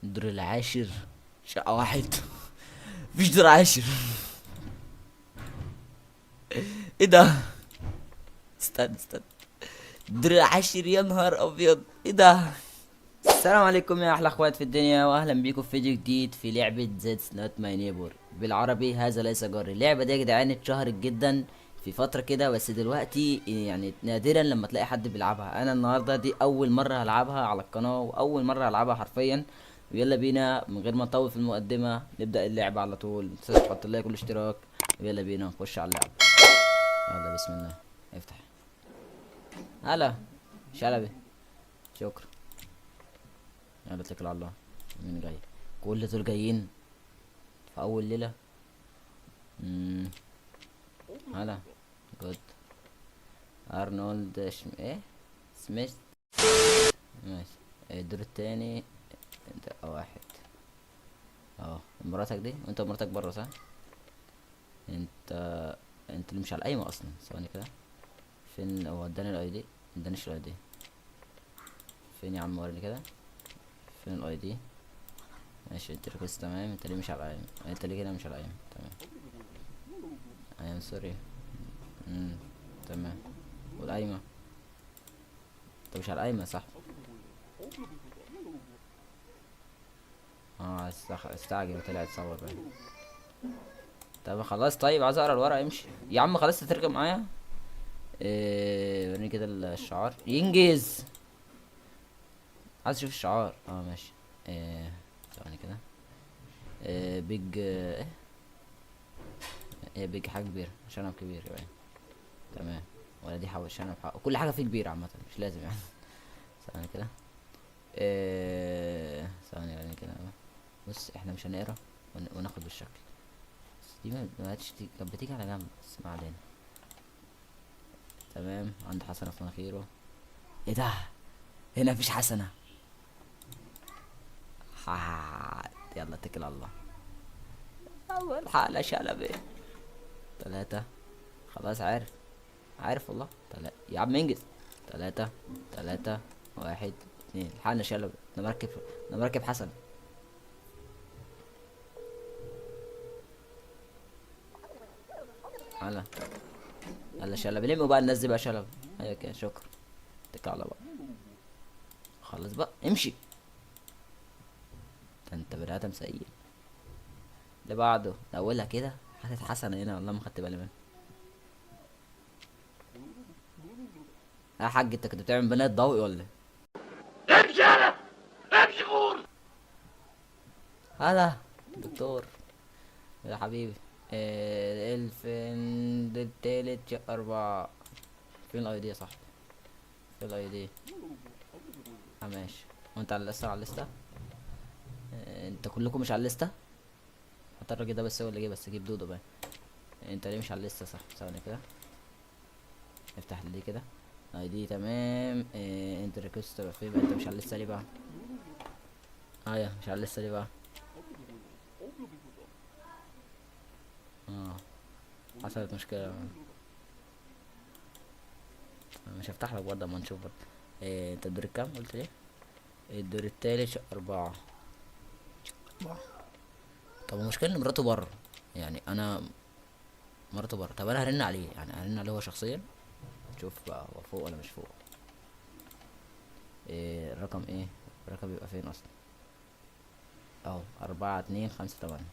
الدور العاشر، شقة واحد. مفيش دور عاشر. ايه ده؟ استنى استنى، الدور العاشر، يا نهار ابيض، ايه ده؟ السلام عليكم يا احلى اخوات في الدنيا، واهلا بيكم في فيديو جديد في لعبة That's Not My Neighbor، بالعربي هذا ليس جاري. اللعبة دي يا جدعان اتشهرت جدا في فترة كده، بس دلوقتي يعني نادرا لما تلاقي حد بيلعبها. انا النهاردة دي اول مرة هلعبها على القناة، واول مرة هلعبها حرفيا. ويلا بينا من غير ما نطول في المقدمة نبدأ اللعبة على طول. متنساش تحط لايك والاشتراك، ويلا بينا نخش على اللعبة. يلا بسم الله. افتح. هلا شلبي، شكرا. يلا اتكل على الله. مين جاي؟ كل دول جايين في اول ليلة. مم. هلا. جود. ارنولد ايه سميث. ماشي. الدور التاني. انت واحد. اه مراتك دي، وانت مراتك بره صح؟ انت انت اللي مش على القايمة اصلا. ثواني كده. فين هو؟ اداني الاي دي. مدانيش الاي دي. فين يا عم؟ وريني كده. فين الاي دي؟ ماشي انت ريكوست تمام. انت ليه مش على القايمة؟ انت ليه كده مش على القايمة؟ تمام. اي ام سوري. تمام. والقايمة؟ انت مش على القايمة صح؟ اه استعجل وطلع يتصور بقى. طب خلاص، طيب عايز اقرا الورقة. امشي يا عم، خلاص تترجم معايا. وريني كده الشعار ينجز. عايز اشوف الشعار. ماشي. ثواني كده. بيج ايه بيج حاجة كبيرة، شنب كبير يعني. تمام. ولا دي حاول شنب كل حاجة فيه كبيرة عامة، مش لازم يعني. ثواني كده. ثواني يعني كده. بص احنا مش هنقرا وناخد بالشكل. بس دي ما عادش كانت بتيجي على جنب، بس ما علينا. تمام. عند حسنة في مناخيره. ايه ده؟ هنا مفيش حسنة. يلا اتكل على الله. اول حالة شلبي. تلاتة. خلاص عارف. عارف والله. يا عم انجز. تلاتة. تلاتة. واحد. اتنين. الحقنا شلبي. انا مركب حسن. يلا. يلا شلبي، لموا بقى الناس دي بقى شلبي. ايوه كده، شكرا. اتكل على بقى. خلص بقى امشي. ده انت بني ادم سئيل. اللي بعده اولها كده. حاطط حسن هنا والله ما خدت بالي منها. يا حاج انت كنت بتعمل بنات ضوئي ولا ايه؟ امشي انا، امشي غور. هلا دكتور. يا حبيبي. الفين التالت شق اربعة. فين الاي دي يا صاحبي؟ فين الاي دي؟ ماشي. وانت على لسه على الليسته؟ انت كلكم مش على الليسته. حتى الراجل ده بس هو اللي جه، بس جيب دودو بقى. انت ليه مش على الليسته صح؟ ثواني كده. افتح لي كده. اي دي تمام. انت ريكوست بقى فين بقى؟ انت مش على الليسته ليه بقى؟ ايوه مش على الليسته ليه بقى؟ اه حصلت مشكله. مش هفتح لك برضه اما نشوف برضه. انت الدور الكام قلت ليه؟ الدور التالت شق اربعة. أربعة. طب المشكلة ان مراته بره. يعني انا مراته بره. طب انا هرن عليه، يعني هرن عليه هو شخصيا. شوف بقى هو فوق ولا مش فوق. الرقم ايه؟ الرقم بيبقى فين اصلا؟ اهو 4258.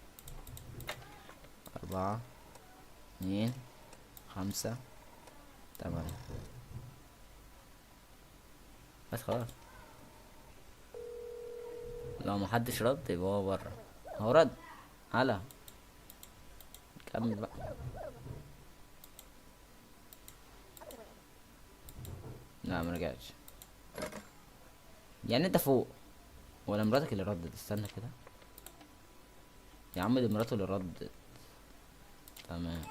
4258. بس خلاص. لو محدش رد يبقى هو بره. هو رد. هلا. كمل بقى. لا مرجعش. يعني انت فوق ولا مراتك اللي ردت؟ استنى كده. يا عم دي مراته اللي ردت. تمام.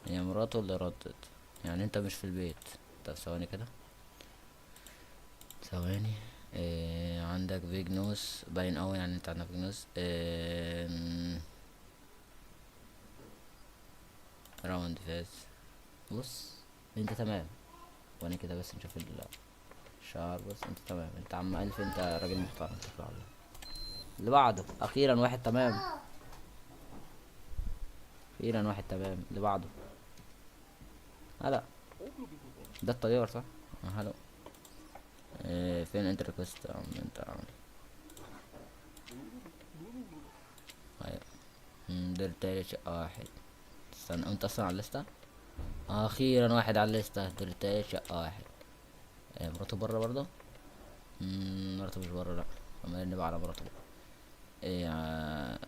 هي مراته اللي ردت. يعني انت مش في البيت. طب ثواني كده. ثواني. عندك بيج نوز باين اوي، يعني انت عندك بيج نوز. راوند فاز. بص انت تمام. وانا كده بس نشوف شهر. بص انت تمام، انت عم الف، انت راجل محترم تطلع له. اللي بعده اخيرا واحد تمام. اخيرا واحد تمام. اللي بعده. هلا. ده الطيار صح؟ هلا. فين انت ريكوست انت عامل؟ ايوه. دير تالت شقة واحد. استنى، انت اصلا على الليستة؟ اخيرا واحد على الليستة. دير تالت شقة واحد. مراته برا برضه؟ مراته مش برا، لا. عمال نبقى على مراته. ايه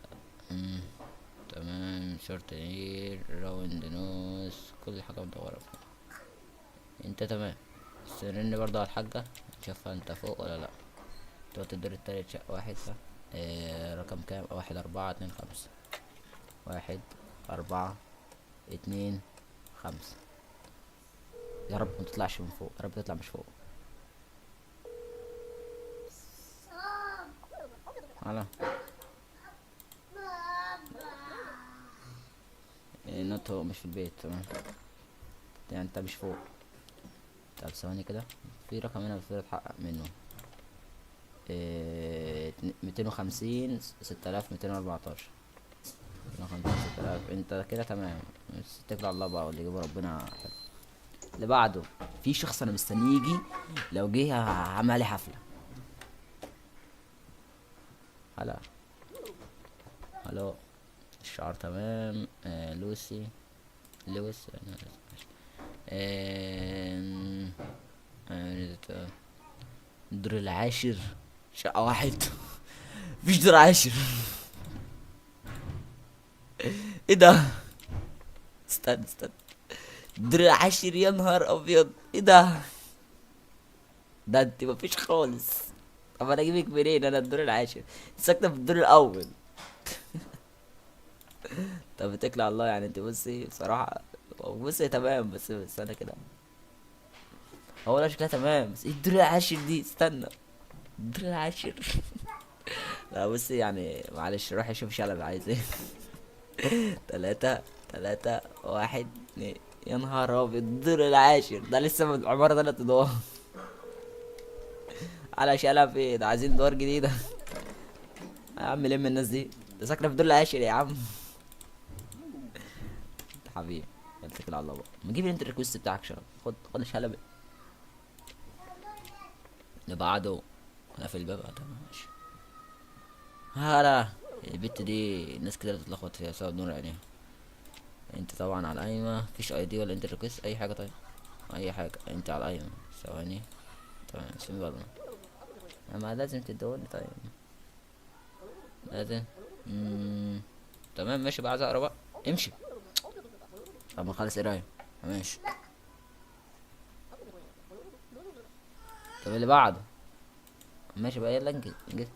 تمام. شورت هير، راوند نوز، كل حاجة مدورة فيها. انت تمام. استنى برضه على الحاجة، نشوفها انت فوق ولا لا. انت الدور التالت شقة واحد صح؟ رقم كام؟ 1 4 2 5. 1 4 2 5. يا رب متطلعش من فوق، يا رب تطلع مش فوق. على نوت، هو مش في البيت تمام. يعني انت مش فوق. طب ثواني كده، في رقم هنا المفروض اتحقق منه. 250 6214. 250 6000. انت كده تمام. بس اتكل على الله بقى، واللي يجيبه ربنا حلو. اللي بعده في شخص انا مستنيه يجي، لو جه هعمل عليه حفله. هلا. الو. الشعر تمام. لوسي. لويس آم، الدور العاشر شقة واحد. مفيش دور عاشر. ايه ده؟ استنى استنى. الدور العاشر يا نهار ابيض، ايه ده؟ ده انت مفيش خالص. طب انا اجيبك منين؟ انا الدور العاشر، ساكنة في الدور الاول. طب اتكل على الله، يعني انت بصي بصراحة. بصي تمام، بس انا كده. هو لا شكلها تمام، بس ايه الدور العاشر دي؟ استنى. الدور العاشر. لا بصي يعني معلش، روحي شوفي شلبي عايز ايه. 3 3 1 2. يا نهار ابيض، الدور العاشر ده لسه من العمارة 3 ادوار. على شلب ايه ده؟ عايزين ادوار جديدة. يا عم لم الناس دي، ده ساكنة في الدور العاشر يا عم. حبيبي. اتكل على الله بقى، ما تجيب انت الريكوست بتاعك شباب. خد شلبي. اللي بعده. انا في الباب تمام ماشي. هلا. البت دي ناس كتير بتتلخبط فيها بسبب نور عينيها. انت طبعا على القايمة، مفيش اي دي ولا انت ريكوست اي حاجة؟ طيب اي حاجة، انت على القايمة. ثواني. تمام اسمي بالنا. اما لازم تدوني طيب. لازم. تمام ماشي بقى، عايز اقرا بقى. امشي. طب ما خلص قرايه. ماشي. طب اللي بعده. ماشي بقى، يلا انجز انجز.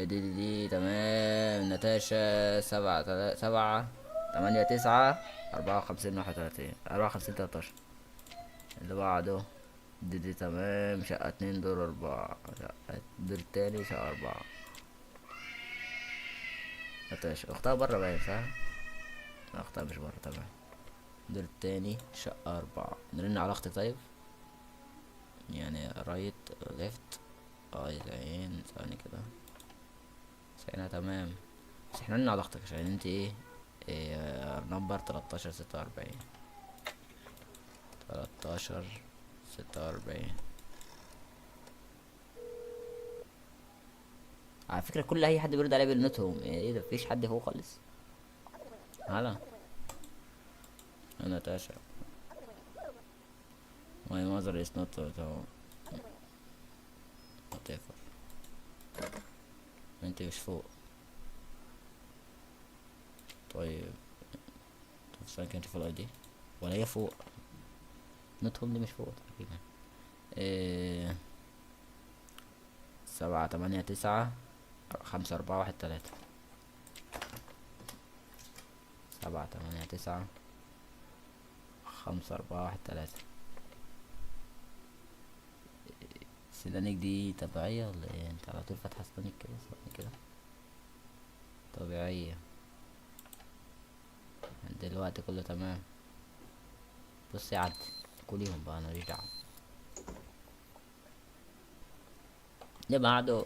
دي تمام. ناتاشا 7 8 9 54 31 54 13. اللي بعده. دي تمام. شقة 2 دور 4. شقة دور تاني شقة 4. ناتاشا اختها برا باين صح؟ لا، اختها مش برا تمام. دور التاني شقة 4. نرن على اختي طيب. يعني رايت ليفت. عين ثاني كده. سعينا تمام. بس احنا نرن على اختك عشان انت ايه نمبر 13 46. 13 46. على فكرة كل اي حد بيرد عليا بيرنتهم، ايه ده؟ مفيش حد فوق خالص. هلا. انا تاشا. My mother is not whatever. انت مش فوق. طيب. طب ثانية كده نشوف الاي دي، ولا هي فوق؟ نوت هوم دي مش فوق تقريبا. إيه 7 8 9 5 4 1 3. 7 8 9 5 4 1 3. سنانك دي طبيعية ولا ايه؟ انت على طول فاتحة سنانك كده كده. طبيعية. دلوقتي كله تمام. بص يا عدي، كليهم بقى انا ماليش دعوة. اللي بعده.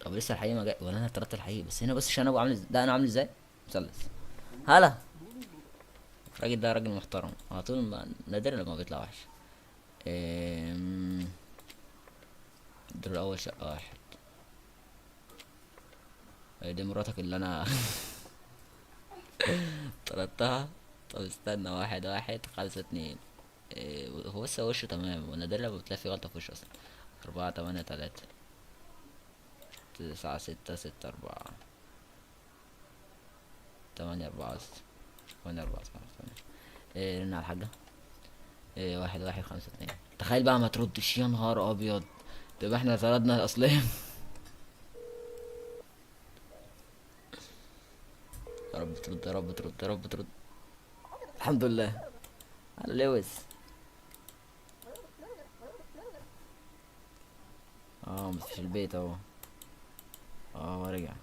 طب لسه الحقيقي ما جاي ولا انا طردت الحقيقي؟ بس هنا بص عشان ابو عامل ده انا عامل ازاي مثلث. هلا. الراجل ده راجل محترم على طول، نادر لما بيطلع وحش. الدور الاول شقة واحد. دي مراتك اللي انا طردتها. طب استنى، واحد واحد خمسة اتنين. هو لسه وشه تمام، ونادر لما بتلاقي في غلطة في وشه اصلا. أربعة تمانية تلاتة. تسعة ستة ستة أربعة. تمانية أربعة ستة. تمانية أربعة ستة. رن على الحاجة. واحد واحد خمسة اتنين. تخيل بقى ما تردش، يا نهار أبيض. طب احنا طردنا أصليا. يا رب ترد، يا رب ترد، يا رب ترد. الحمد لله. على لويس. مش في البيت اهو. هو رجع.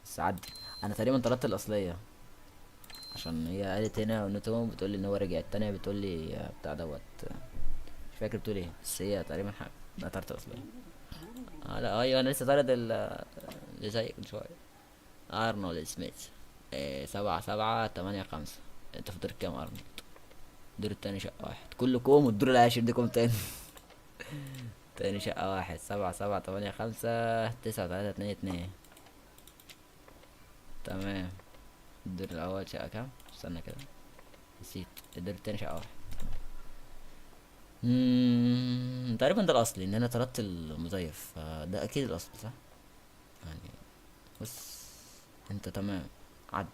بس عدي. انا تقريبا طردت الاصليه، عشان هي قالت هنا ان توم بتقول لي ان هو رجع، التانية بتقول لي بتاع دوت. مش فاكر بتقول ايه، بس هي تقريبا حاجه. ده طردت الاصليه. لا ايوه انا لسه طارد اللي زيك من شويه. ارنولد سميث. سبعة سبعة تمانية خمسة. انت في دور كام ارنولد؟ الدور التاني شقة واحد كل كوم، والدور العاشر دي كوم تاني. تاني شقة واحد. سبعة سبعة تمانية خمسة. تسعة تلاتة اتنين اتنين. تمام. الدور الأول شقة كام؟ استنى كده، نسيت. الدور التاني شقة واحد. تقريبا ده الأصلي، إن أنا طردت المزيف، فده أكيد الأصل صح؟ يعني بص، أنت تمام. عدي.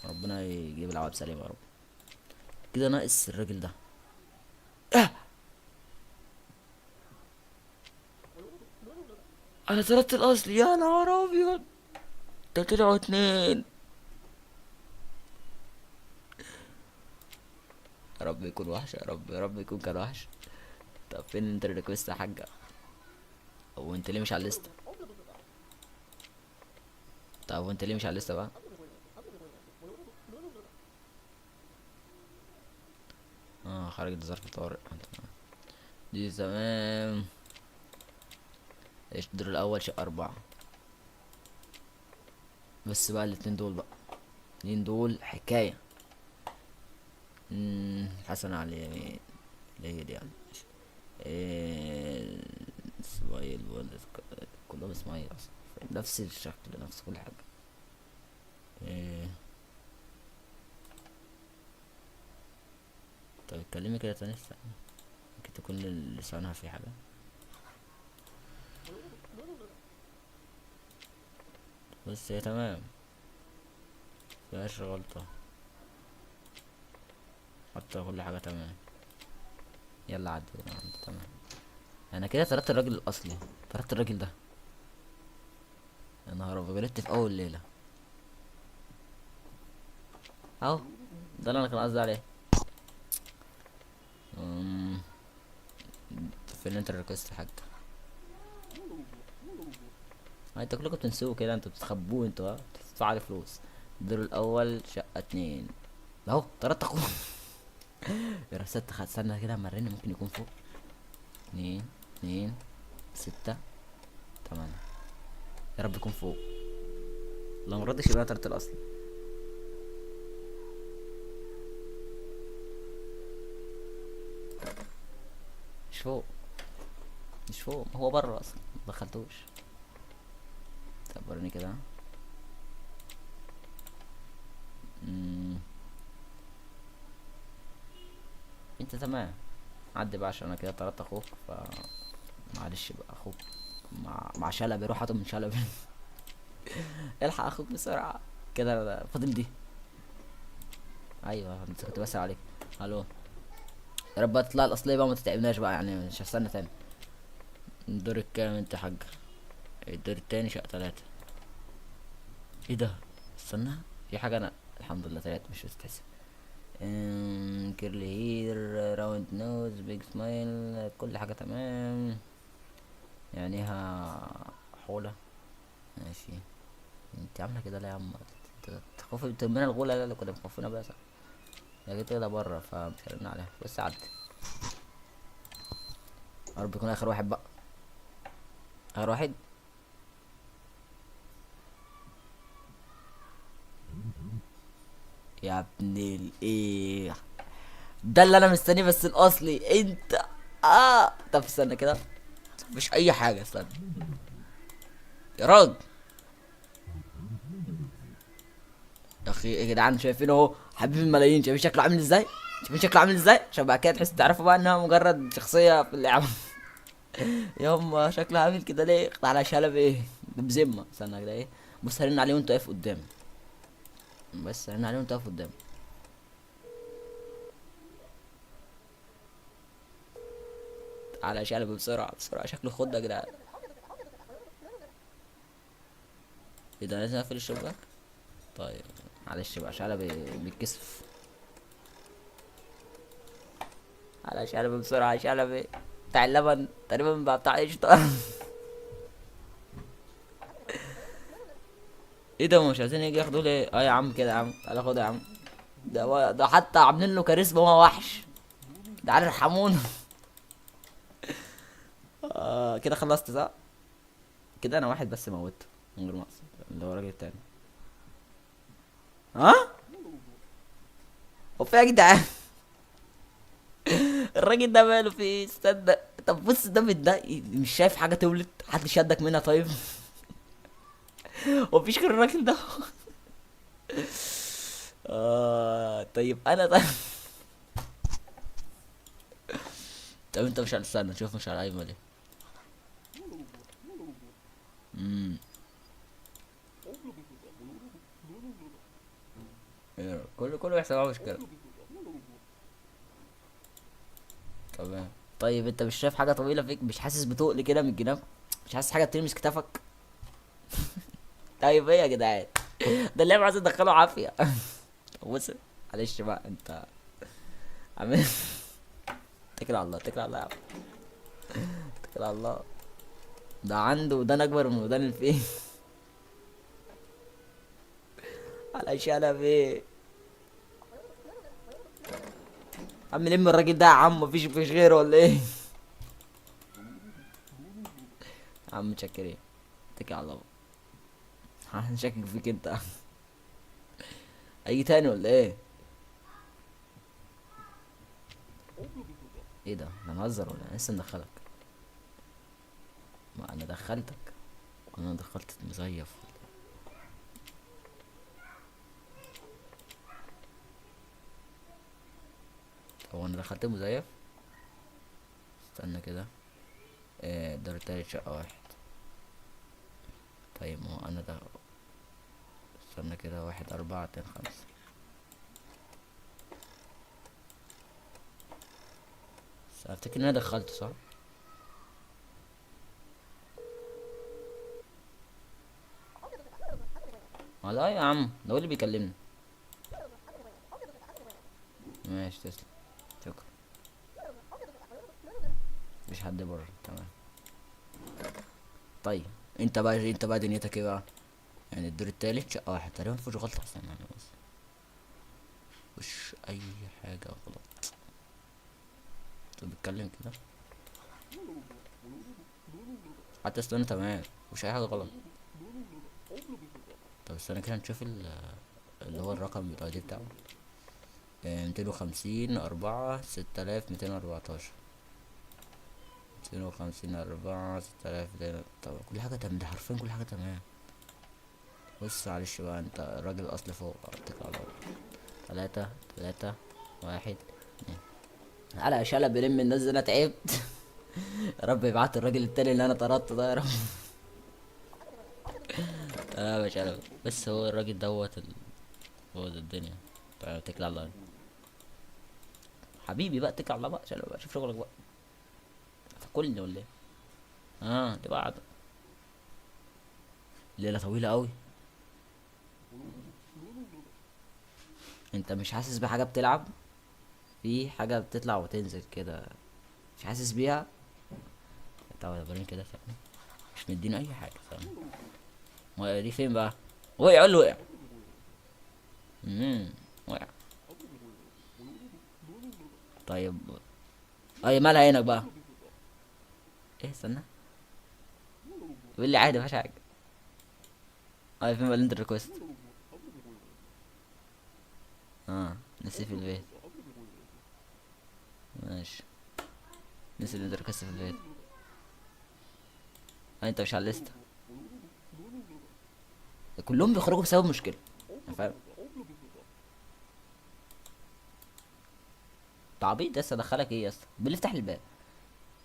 ربنا يجيب العواب سليم يا رب. كده ناقص الراجل ده. أنا طردت الأصلي، يا نهار أبيض. ده طلعوا اتنين. يا رب يكون وحش، يا رب يا رب يكون كان وحش. طب فين انت الريكوست يا حاجة؟ هو انت ليه مش على الليستة؟ طب وانت ليه مش على الليستة بقى؟ خرجت ظرف طارئ. دي تمام. ايش الدور الاول شقة اربعة. بس بقى الاتنين دول بقى، الاتنين دول حكاية. حسن على اليمين. اللي هي دي يعني. إيه. اسماعيل ولد. كلهم اسماعيل اصلا. نفس الشكل نفس كل حاجة. إيه. طب اتكلمي كده تاني استنى. ممكن تكون لسانها في حاجة. بس هي تمام، مفيهاش غلطة، حتى كل حاجة تمام. يلا عدي تمام. انا كده طردت الراجل الاصلي، طردت الراجل ده. يا نهار ابيض، غلطت في اول ليلة اهو. ده اللي انا كان قصدي عليه. فين انت ركزت حاجة؟ انت كلكم بتنسوه كده، انتوا بتخبوه، انتوا بتدفعوا عليه فلوس. الدور الاول شقة اتنين. اهو طردت اخوه. يا رصدت استنى كده اما الرن ممكن يكون فوق. اتنين اتنين ستة تمانية. يا رب يكون فوق. لو مردش يبقى طردت الاصلي. مش فوق، مش فوق، هو بره اصلا مدخلتوش. طب وريني كده. انت تمام. عدي بقى عشان انا كده طردت اخوك، ف معلش بقى اخوك مع شلبي، روح هاتهم من شلبي. الحق اخوك بسرعة. كده فاضل دي. ايوه انت كنت بسأل عليك. الو. يا رب تطلع الاصلية بقى وما تتعبناش بقى، يعني مش هستنى تاني. الدور الكام انت يا حاج؟ الدور التاني شقة تلاتة. ايه ده؟ استنى، في حاجة انا الحمد لله طلعت مش بتتحسب. كيرلي هير. راوند نوز بيج سمايل كل حاجة تمام. يعني حولة. ماشي. انت عاملة كده ليه يا عم؟ انت تخوفي تمنا الغولة اللي كنا مخوفينها بقى صح؟ يا جيت كده بره فمش هرن عليها بس عدي. يا رب يكون اخر واحد بقى. اخر واحد. يا ابن الايه، ده اللي انا مستنيه بس الاصلي انت. طب استنى كده، مفيش اي حاجه، استنى يا راجل. يا اخي يا جدعان، شايفين اهو حبيب الملايين، شايفين شكله عامل ازاي؟ شايفين شكله عامل ازاي؟ عشان بعد كده تحس تعرفوا بقى انها مجرد شخصيه في اللعبه. ياما شكله عامل كده ليه؟ على شلب ايه بذمه. استنى كده ايه، بص هرن عليه وانت واقف قدامي، بس هرن عليه وانت واقف قدامي. على شلب بسرعه بسرعه، شكله خد يا جدعان. ايه ده، لازم اقفل الشباك؟ طيب معلش بقى، شلب بيتكسف. على شلبي بسرعة، شلبي بتاع اللبن تقريبا بقى بتاع قشطة. ايه ده، مش عايزين يجي ياخدوه ليه؟ اه يا عم كده يا عم، تعالى خد يا عم. ده حتى عاملين له كاريزما، هو وحش. تعالى ارحمونا. كده خلصت صح؟ كده انا واحد بس موته من غير مقصد، اللي هو الراجل التاني. ها؟ هو في إيه يا جدعان؟ الراجل ده ماله في ايه؟ استنى. طب بص ده مش شايف حاجة تولد؟ حد شدك منها طيب؟ هو مفيش غير الراجل ده. طيب انا طيب. طب انت مش هتستنى نشوف مش على ايمن ليه؟ امم كله يحصل معاه مشكلة. تمام. طيب انت مش شايف حاجة طويلة فيك؟ مش حاسس بتقل كده من الجناب؟ مش حاسس حاجة بتلمس كتافك؟ طيب ايه يا جدعان؟ ده اللعبة عايز تدخله عافية. طب بص، معلش بقى انت عامل. اتكل على الله، اتكل على الله يا عم، اتكل على الله. ده عنده ودان اكبر من ودان الفيل. على شلبي. عم لم الراجل ده يا عم، مفيش غيره ولا ايه؟ يا عم متشكرين، اتكل على الله. هنشكك فيك انت. اي تاني ولا ايه؟ ايه ده، انا مهزر ولا انا لسه مدخلك؟ ما انا دخلتك، انا دخلت مزيف. هو انا دخلت مزيف؟ استنى كده. دار تالت شقة واحد. طيب ما هو انا ده، استنى كده، 1 4 2 5. بس افتكر ان انا دخلت صح. لا يا عم، ده هو اللي بيكلمني. ماشي تسلم، شكرا. مفيش حد بره، تمام. طيب انت بقى دنيتك ايه بقى؟ يعني الدور التالت شقة واحد تقريبا مفيهوش غلطة اصلا يعني، بس مش اي حاجة غلط. انت بتتكلم كده حتى استنى، تمام مش اي حاجة غلط. طب استنى كده نشوف اللي هو الرقم بتاع دي بتاعه. 250 4 6214. 250 4 6200. طب كل حاجة تمام، ده حرفيا كل حاجة تمام. بص معلش بقى، انت الراجل الاصلي فوق، اتكل على الله. 3 3 1 2. على شلة بلم الناس دي، انا تعبت. يا رب يبعت الراجل التاني اللي انا طردته ده يا رب. لا مش عارف، بس هو الراجل دوت هو ده الدنيا. طيب اتكل على الله حبيبي بقى، اتكل على الله بقى، عشان بقى شوف شغلك بقى. فكلني ولا ايه؟ دي بعد ليلة طويلة قوي. انت مش حاسس بحاجة بتلعب؟ في حاجة بتطلع وتنزل كده، مش حاسس بيها؟ طب وريني كده ثانية. مش مديني اي حاجة ثانية. وقع دي فين بقى؟ وقع ولا وقع؟ وقع. طيب اي مالها عينك بقى؟ ايه استنى، بيقول لي عادي مفيهاش حاجة. اه فين بقى الانتر ريكوست؟ اه نسي في البيت. ماشي، نسي الانتر ريكوست في البيت. انت مش على الليستة. كلهم بيخرجوا بسبب مشكلة، فاهم؟ تعبيط يا اسطى، دخلك ايه يا اسطى؟ بالله افتح لي الباب.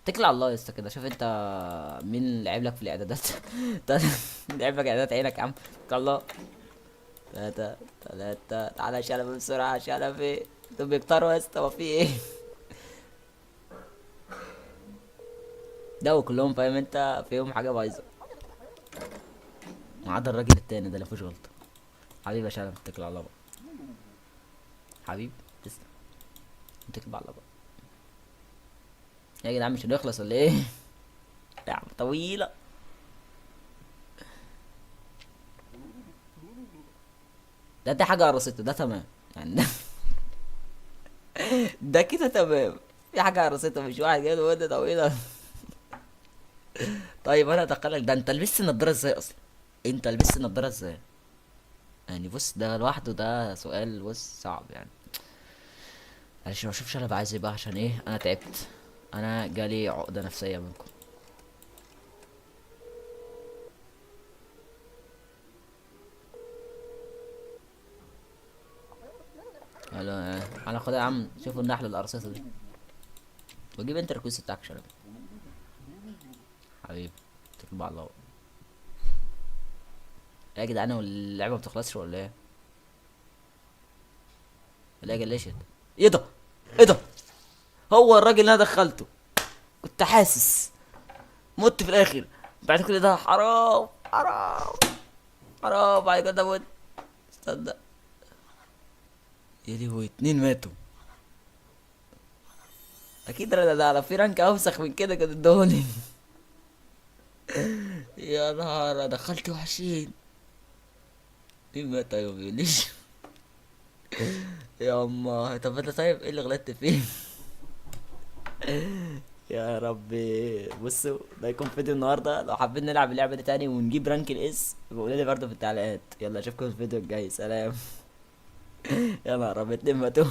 اتكل على الله يا اسطى كده، شوف انت مين لعب لك في الاعدادات. لعب لك اعدادات عينك يا عم، اتكل على الله. تلاتة تعالى شلبي بسرعة شلبي. دول بيكتروا يا اسطى، هو في ايه؟ ده كلهم فاهم انت فيهم حاجة بايظة، ما عدا الراجل التاني ده اللي مفيهوش غلطة. حبيبي يا شلبي اتكل على الله بقى. حبيبي تسلم، اتكل بقى على الله بقى. يا جدعان مش هنخلص ولا ايه؟ يا عم طويلة. ده حاجة قرصته ده تمام يعني. ده ده كده تمام. في حاجة قرصته مش واحد جاي ودة طويلة. طيب انا ادخلك، ده انت لبست النضارة ازاي اصلا؟ انت لبست النضارة ازاي؟ يعني بص ده لوحده ده سؤال بص صعب يعني. معلش ما اشوفش انا عايز ايه بقى، عشان ايه انا تعبت. انا جالي عقدة نفسية منكم. يلا انا خد يا عم، شوفوا النحلة القرصته دي، وجيب انت الريكوست بتاعك شرب. حبيبي اتكل بقى على الله. ايه يا جدعان، هو اللعبة ما بتخلصش ولا ايه؟ ولا ايه جلشت؟ ايه ده؟ ايه ده؟ هو الراجل اللي انا دخلته كنت حاسس مت في الاخر. بعد كل ده حرام حرام حرام، بعد كده مت. استنى، يا لهوي اتنين ماتوا. اكيد ده على في رانك اوسخ من كده كان ادوني. يا نهار دخلت وحشين. مين مات طيب مبيقوليش؟ يا اما طب انت طيب ايه اللي غلطت فيه؟ يا ربي بصوا ده يكون فيديو النهارده، لو حابين نلعب اللعبه دي تاني ونجيب رانك الاس قولوا لي برضه في التعليقات. يلا اشوفكم في الفيديو الجاي، سلام. يا نهار ابيض اتنين ماتوا.